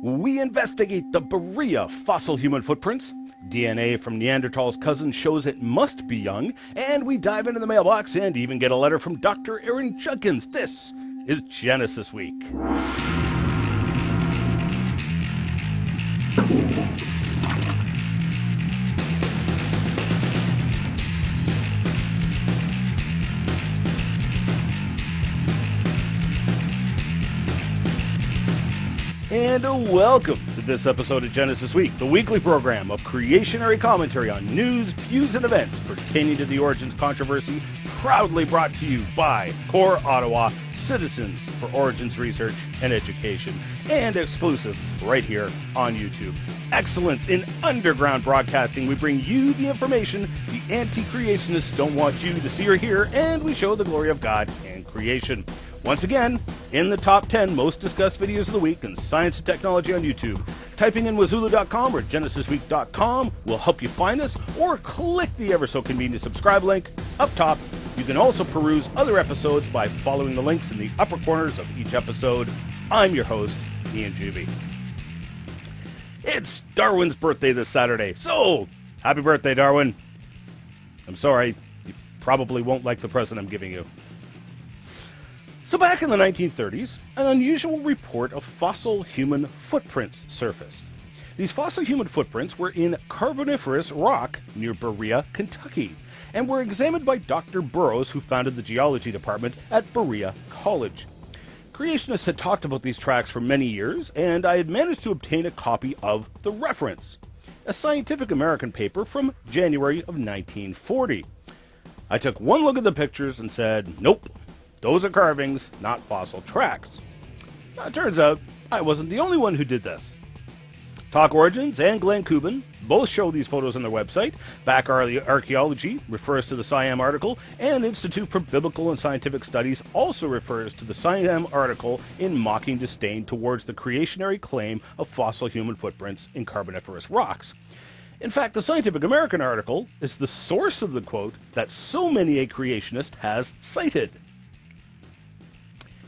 We investigate the Berea fossil human footprints. DNA from Neanderthals' cousin shows it must be young, and we dive into the mailbox and even get a letter from Dr. Aaron Judkins. This is Genesis Week. And welcome to this episode of Genesis Week, the weekly program of creationary commentary on news, views, and events pertaining to the Origins controversy, proudly brought to you by Core Ottawa, Citizens for Origins Research and Education, and exclusive right here on YouTube. Excellence in underground broadcasting. We bring you the information the anti-creationists don't want you to see or hear, and we show the glory of God and creation. Once again, in the top 10 most discussed videos of the week in science and technology on YouTube. Typing in Wazooloo.com or GenesisWeek.com will help you find us, or click the ever-so-convenient subscribe link up top. You can also peruse other episodes by following the links in the upper corners of each episode. I'm your host, Ian Juby. It's Darwin's birthday this Saturday, so happy birthday, Darwin. I'm sorry, you probably won't like the present I'm giving you. So back in the 1930s, an unusual report of fossil human footprints surfaced. These fossil human footprints were in Carboniferous rock near Berea, Kentucky, and were examined by Dr. Burroughs, who founded the geology department at Berea College. Creationists had talked about these tracks for many years, and I had managed to obtain a copy of the reference, a Scientific American paper from January of 1940. I took one look at the pictures and said, nope. Those are carvings, not fossil tracks. Now, it turns out I wasn't the only one who did this. Talk Origins and Glenn Kubin both show these photos on their website. Back Archaeology refers to the Siam article, and Institute for Biblical and Scientific Studies also refers to the Siam article in mocking disdain towards the creationary claim of fossil human footprints in Carboniferous rocks. In fact, the Scientific American article is the source of the quote that so many a creationist has cited.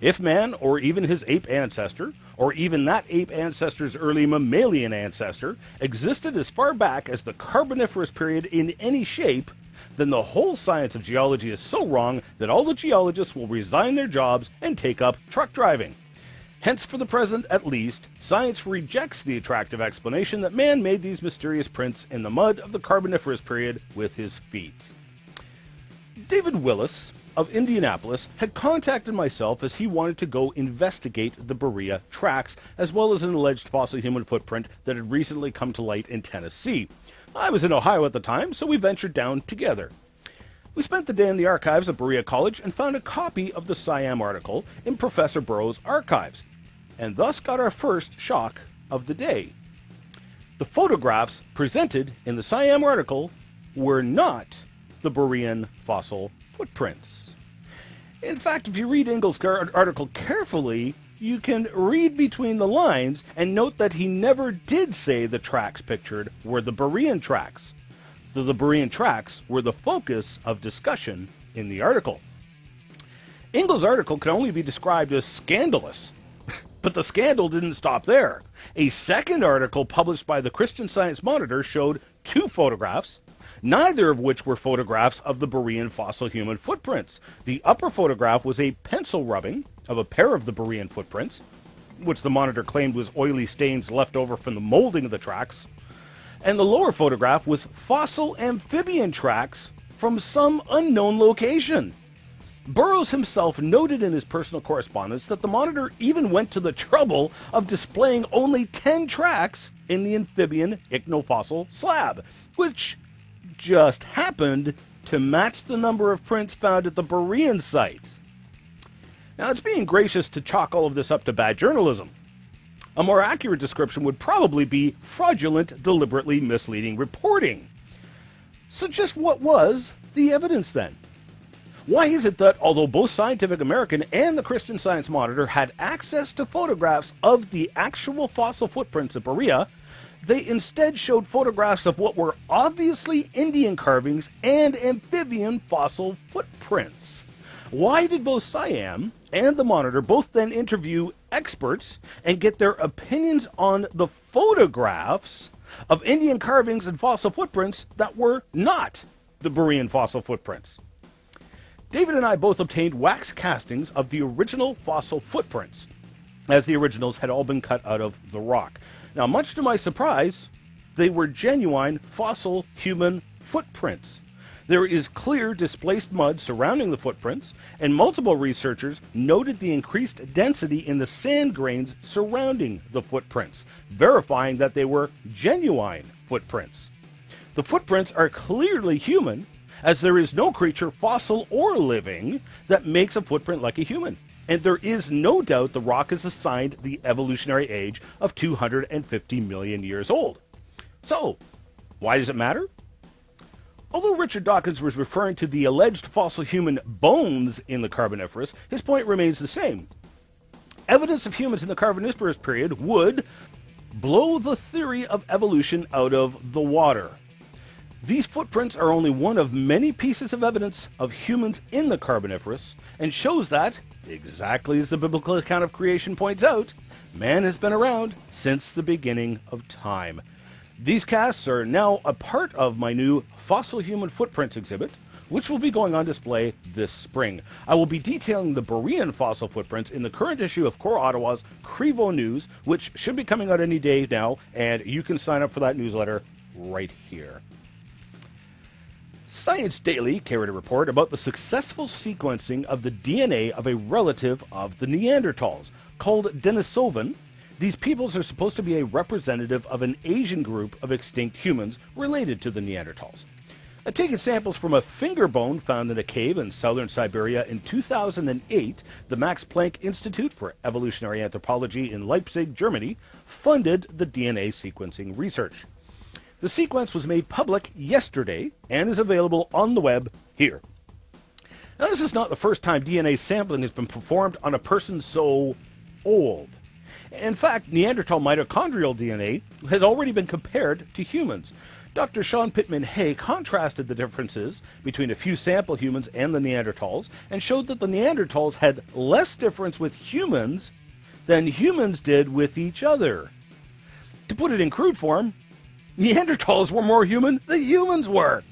If man, or even his ape ancestor, or even that ape ancestor's early mammalian ancestor, existed as far back as the Carboniferous period in any shape, then the whole science of geology is so wrong that all the geologists will resign their jobs and take up truck driving. Hence, for the present at least, science rejects the attractive explanation that man made these mysterious prints in the mud of the Carboniferous period with his feet. David Willis of Indianapolis had contacted myself as he wanted to go investigate the Berea tracks, as well as an alleged fossil human footprint that had recently come to light in Tennessee. I was in Ohio at the time, so we ventured down together. We spent the day in the archives of Berea College and found a copy of the Siam article in Professor Burroughs' archives, and thus got our first shock of the day. The photographs presented in the Siam article were not the Berean fossil footprints. In fact, if you read Ingalls' article carefully, you can read between the lines and note that he never did say the tracks pictured were the Berean tracks. The Berean tracks were the focus of discussion in the article. Ingalls' article can only be described as scandalous, but the scandal didn't stop there. A second article published by the Christian Science Monitor showed two photographs, neither of which were photographs of the Berean fossil human footprints. The upper photograph was a pencil rubbing of a pair of the Berean footprints, which the Monitor claimed was oily stains left over from the molding of the tracks, and the lower photograph was fossil amphibian tracks from some unknown location. Burroughs himself noted in his personal correspondence that the Monitor even went to the trouble of displaying only 10 tracks in the amphibian ichthofossil slab, which just happened to match the number of prints found at the Berean site. Now, it's being gracious to chalk all of this up to bad journalism. A more accurate description would probably be fraudulent, deliberately misleading reporting. So just what was the evidence then? Why is it that although both Scientific American and the Christian Science Monitor had access to photographs of the actual fossil footprints at Berea, they instead showed photographs of what were obviously Indian carvings and amphibian fossil footprints? Why did both Siam and the Monitor both then interview experts and get their opinions on the photographs of Indian carvings and fossil footprints that were not the Berean fossil footprints. David and I both obtained wax castings of the original fossil footprints, as the originals had all been cut out of the rock. Now, much to my surprise, they were genuine fossil human footprints. There is clear displaced mud surrounding the footprints, and multiple researchers noted the increased density in the sand grains surrounding the footprints, verifying that they were genuine footprints. The footprints are clearly human, as there is no creature, fossil or living, that makes a footprint like a human. And there is no doubt the rock is assigned the evolutionary age of 250 million years old. So, why does it matter? Although Richard Dawkins was referring to the alleged fossil human bones in the Carboniferous, his point remains the same. Evidence of humans in the Carboniferous period would blow the theory of evolution out of the water. These footprints are only one of many pieces of evidence of humans in the Carboniferous, and shows that, exactly as the biblical account of creation points out, man has been around since the beginning of time. These casts are now a part of my new Fossil Human Footprints exhibit, which will be going on display this spring. I will be detailing the Berean fossil footprints in the current issue of Core Ottawa's Crevo News, which should be coming out any day now, and you can sign up for that newsletter right here. Science Daily carried a report about the successful sequencing of the DNA of a relative of the Neanderthals. Called Denisovan, these peoples are supposed to be a representative of an Asian group of extinct humans related to the Neanderthals. Taking samples from a finger bone found in a cave in southern Siberia in 2008, the Max Planck Institute for Evolutionary Anthropology in Leipzig, Germany, funded the DNA sequencing research. The sequence was made public yesterday and is available on the web here. Now, this is not the first time DNA sampling has been performed on a person so old. In fact, Neanderthal mitochondrial DNA has already been compared to humans. Dr. Sean Pittman Hay contrasted the differences between a few sample humans and the Neanderthals and showed that the Neanderthals had less difference with humans than humans did with each other. To put it in crude form, Neanderthals were more human than humans were.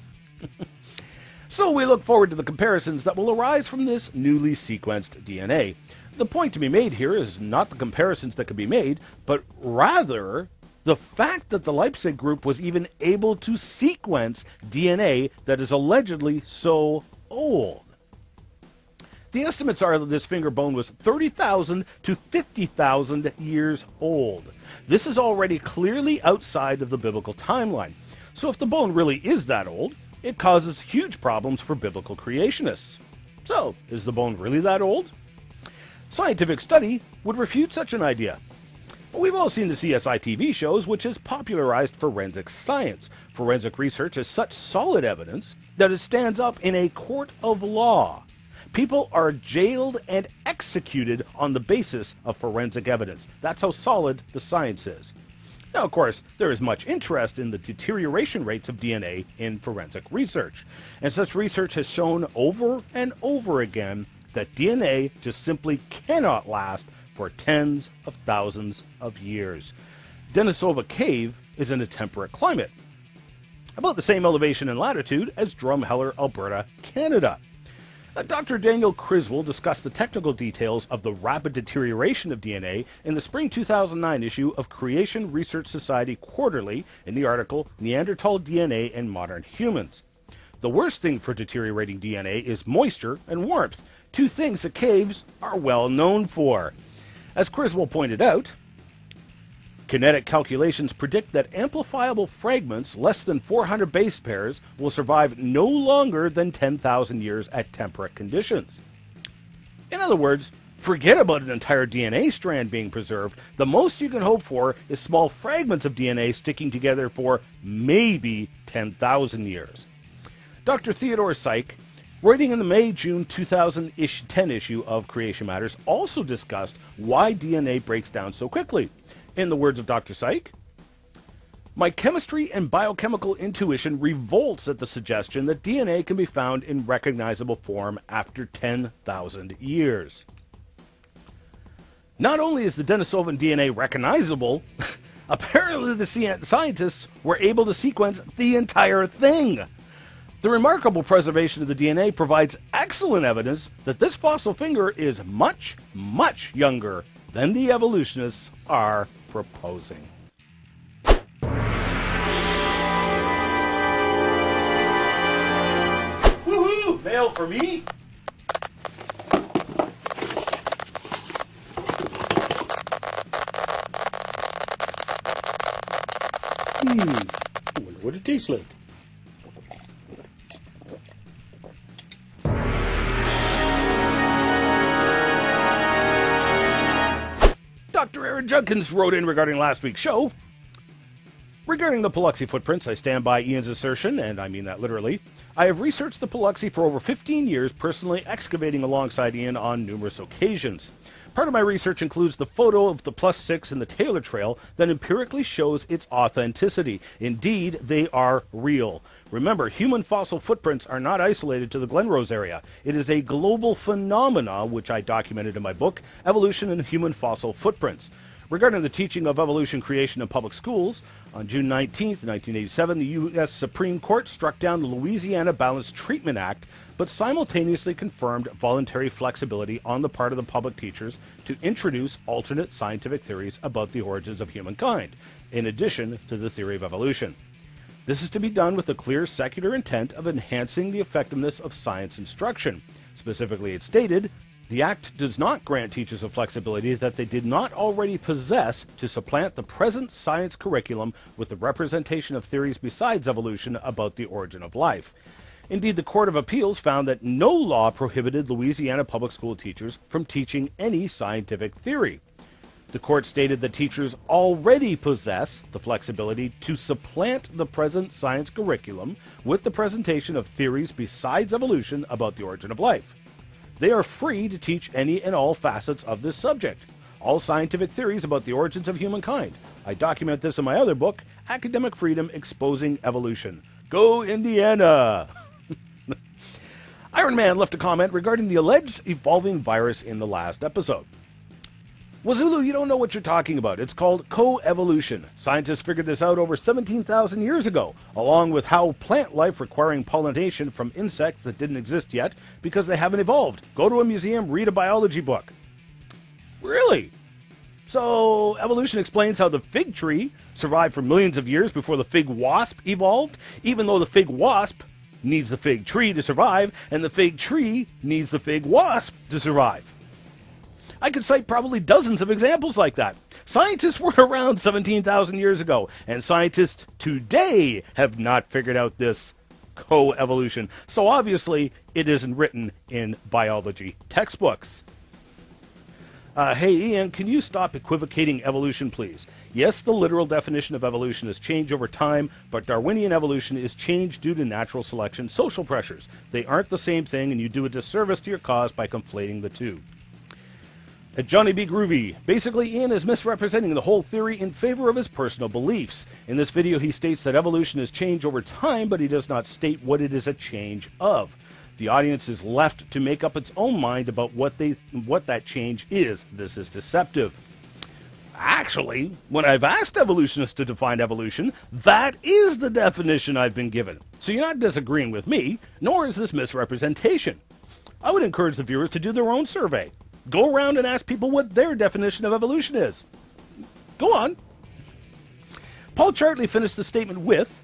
So we look forward to the comparisons that will arise from this newly sequenced DNA. The point to be made here is not the comparisons that can be made, but rather the fact that the Leipzig group was even able to sequence DNA that is allegedly so old. The estimates are that this finger bone was 30,000 to 50,000 years old. This is already clearly outside of the biblical timeline. So if the bone really is that old, it causes huge problems for biblical creationists. So, is the bone really that old? Scientific study would refute such an idea. We've all seen the CSI TV shows, which has popularized forensic science. Forensic research is such solid evidence that it stands up in a court of law. People are jailed and executed on the basis of forensic evidence. That's how solid the science is. Now, of course, there is much interest in the deterioration rates of DNA in forensic research. And such research has shown over and over again that DNA just simply cannot last for tens of thousands of years. Denisova Cave is in a temperate climate, about the same elevation and latitude as Drumheller, Alberta, Canada. Dr. Daniel Criswell discussed the technical details of the rapid deterioration of DNA in the spring 2009 issue of Creation Research Society Quarterly in the article Neanderthal DNA and Modern Humans. The worst thing for deteriorating DNA is moisture and warmth, two things that caves are well known for. As Criswell pointed out, kinetic calculations predict that amplifiable fragments less than 400 base pairs will survive no longer than 10,000 years at temperate conditions. In other words, forget about an entire DNA strand being preserved. The most you can hope for is small fragments of DNA sticking together for maybe 10,000 years. Dr. Theodore Syke, writing in the May-June 2010 issue of Creation Matters, also discussed why DNA breaks down so quickly. In the words of Dr. Syke, "My chemistry and biochemical intuition revolts at the suggestion that DNA can be found in recognizable form after 10,000 years. Not only is the Denisovan DNA recognizable, apparently the scientists were able to sequence the entire thing. The remarkable preservation of the DNA provides excellent evidence that this fossil finger is much, much younger than the evolutionists are proposing. Woohoo! Mail for me? I wonder what it tastes like. Dr. Aaron Judkins wrote in regarding last week's show. Regarding the Paluxy footprints, I stand by Ian's assertion, and I mean that literally. I have researched the Paluxy for over 15 years, personally excavating alongside Ian on numerous occasions. Part of my research includes the photo of the +6 in the Taylor Trail that empirically shows its authenticity. Indeed, they are real. Remember, human fossil footprints are not isolated to the Glenrose area. It is a global phenomena, which I documented in my book, Evolution and Human Fossil Footprints. Regarding the teaching of evolution creation in public schools, on June 19, 1987, the U.S. Supreme Court struck down the Louisiana Balanced Treatment Act, but simultaneously confirmed voluntary flexibility on the part of the public teachers to introduce alternate scientific theories about the origins of humankind, in addition to the theory of evolution. This is to be done with the clear secular intent of enhancing the effectiveness of science instruction. Specifically, it stated, the Act does not grant teachers a flexibility that they did not already possess to supplant the present science curriculum with the representation of theories besides evolution about the origin of life. Indeed, the Court of Appeals found that no law prohibited Louisiana public school teachers from teaching any scientific theory. The court stated that teachers already possess the flexibility to supplant the present science curriculum with the presentation of theories besides evolution about the origin of life. They are free to teach any and all facets of this subject, all scientific theories about the origins of humankind. I document this in my other book, Academic Freedom Exposing Evolution. Go Indiana! Iron Man left a comment regarding the alleged evolving virus in the last episode. Wazooloo, you don't know what you're talking about. It's called coevolution. Scientists figured this out over 17,000 years ago, along with how plant life requiring pollination from insects that didn't exist yet because they haven't evolved. Go to a museum, read a biology book. Really? So, evolution explains how the fig tree survived for millions of years before the fig wasp evolved, even though the fig wasp needs the fig tree to survive, and the fig tree needs the fig wasp to survive. I could cite probably dozens of examples like that. Scientists were around 17,000 years ago, and scientists today have not figured out this coevolution. So obviously, it isn't written in biology textbooks. Hey, Ian, can you stop equivocating evolution, please? Yes, the literal definition of evolution has changed over time, but Darwinian evolution is change due to natural selection, social pressures. They aren't the same thing, and you do a disservice to your cause by conflating the two. Johnny B. Groovy. Basically, Ian is misrepresenting the whole theory in favor of his personal beliefs. In this video, he states that evolution is change over time, but he does not state what it is a change of. The audience is left to make up its own mind about what that change is. This is deceptive. Actually, when I've asked evolutionists to define evolution, that is the definition I've been given. So you're not disagreeing with me, nor is this misrepresentation. I would encourage the viewers to do their own survey. Go around and ask people what their definition of evolution is. Go on. Paul Chartley finished the statement with,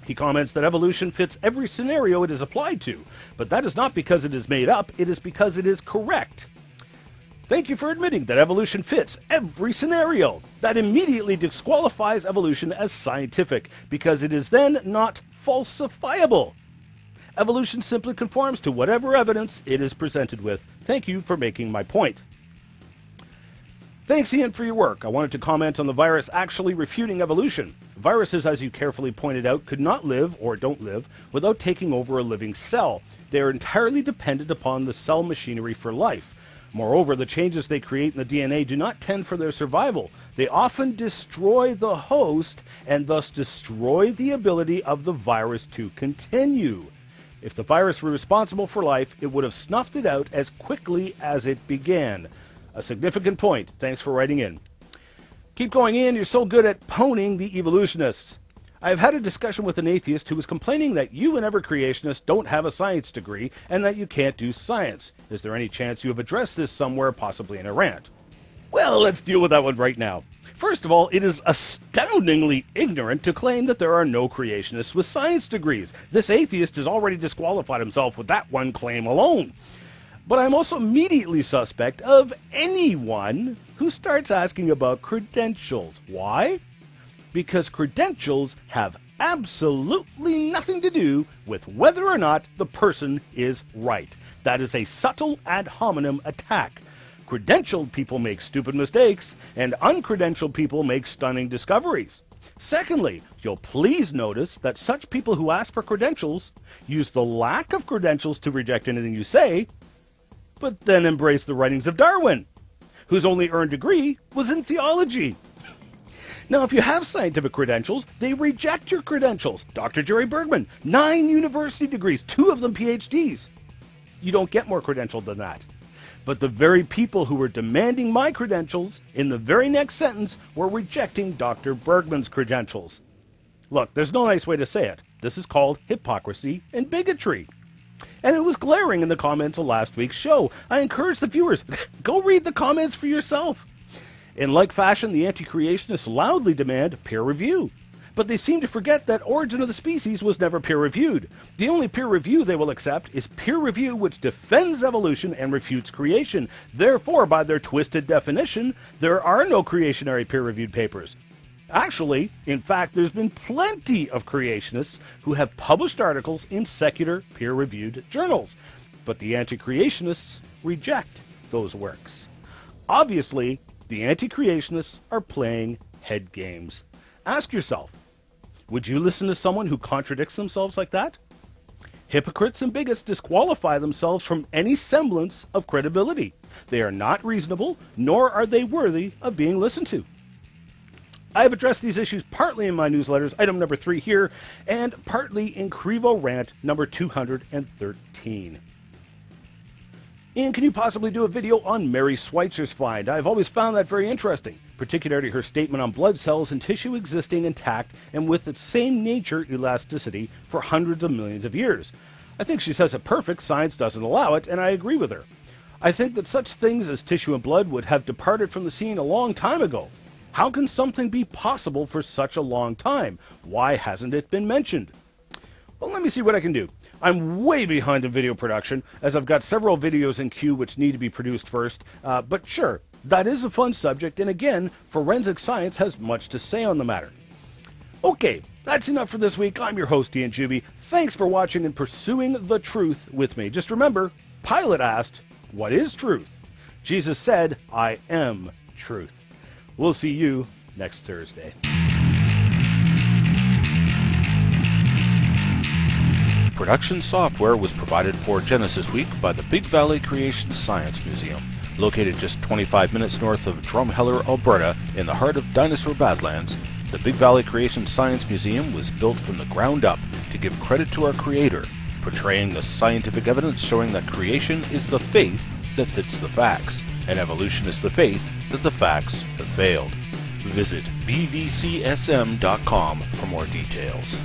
he comments that evolution fits every scenario it is applied to, but that is not because it is made up, it is because it is correct. Thank you for admitting that evolution fits every scenario. That immediately disqualifies evolution as scientific, because it is then not falsifiable. Evolution simply conforms to whatever evidence it is presented with. Thank you for making my point. Thanks, Ian, for your work. I wanted to comment on the virus actually refuting evolution. Viruses, as you carefully pointed out, could not live, or don't live, without taking over a living cell. They are entirely dependent upon the cell machinery for life. Moreover, the changes they create in the DNA do not tend for their survival. They often destroy the host, and thus destroy the ability of the virus to continue. If the virus were responsible for life, it would have snuffed it out as quickly as it began. A significant point. Thanks for writing in. Keep going in. You're so good at poning the evolutionists. I've had a discussion with an atheist who was complaining that you and other creationists don't have a science degree and that you can't do science. Is there any chance you have addressed this somewhere, possibly in a rant? Well, let's deal with that one right now. First of all, it is astoundingly ignorant to claim that there are no creationists with science degrees. This atheist has already disqualified himself with that one claim alone. But I'm also immediately suspect of anyone who starts asking about credentials. Why? Because credentials have absolutely nothing to do with whether or not the person is right. That is a subtle ad hominem attack. Credentialed people make stupid mistakes, and uncredentialed people make stunning discoveries. Secondly, you'll please notice that such people who ask for credentials use the lack of credentials to reject anything you say, but then embrace the writings of Darwin, whose only earned degree was in theology. Now, if you have scientific credentials, they reject your credentials. Dr. Jerry Bergman, 9 university degrees, 2 of them PhDs. You don't get more credentialed than that. But the very people who were demanding my credentials in the very next sentence were rejecting Dr. Bergman's credentials. Look, there's no nice way to say it. This is called hypocrisy and bigotry. And it was glaring in the comments of last week's show. I encourage the viewers, go read the comments for yourself. In like fashion, the anti-creationists loudly demand peer review. But they seem to forget that Origin of the Species was never peer-reviewed. The only peer review they will accept is peer review which defends evolution and refutes creation. Therefore, by their twisted definition, there are no creationary peer-reviewed papers. Actually, in fact, there's been plenty of creationists who have published articles in secular peer-reviewed journals. But the anti-creationists reject those works. Obviously, the anti-creationists are playing head games. Ask yourself, would you listen to someone who contradicts themselves like that? Hypocrites and bigots disqualify themselves from any semblance of credibility. They are not reasonable, nor are they worthy of being listened to. I have addressed these issues partly in my newsletters, item number 3 here, and partly in Crevo Rant number 213. Ian, can you possibly do a video on Mary Schweitzer's find? I've always found that very interesting, particularly her statement on blood cells and tissue existing intact and with its same nature elasticity for hundreds of millions of years. I think she says it perfect, science doesn't allow it, and I agree with her. I think that such things as tissue and blood would have departed from the scene a long time ago. How can something be possible for such a long time? Why hasn't it been mentioned? Well, let me see what I can do. I'm way behind in video production, as I've got several videos in queue which need to be produced first. But sure, that is a fun subject, and again, forensic science has much to say on the matter. Okay, that's enough for this week. I'm your host, Ian Juby. Thanks for watching and pursuing the truth with me. Just remember, Pilate asked, "What is truth?" Jesus said, "I am truth." We'll see you next Thursday. Production software was provided for Genesis Week by the Big Valley Creation Science Museum, located just 25 minutes north of Drumheller, Alberta, in the heart of Dinosaur Badlands. The Big Valley Creation Science Museum was built from the ground up to give credit to our Creator, portraying the scientific evidence showing that creation is the faith that fits the facts, and evolution is the faith that the facts have failed. Visit bvcsm.com for more details.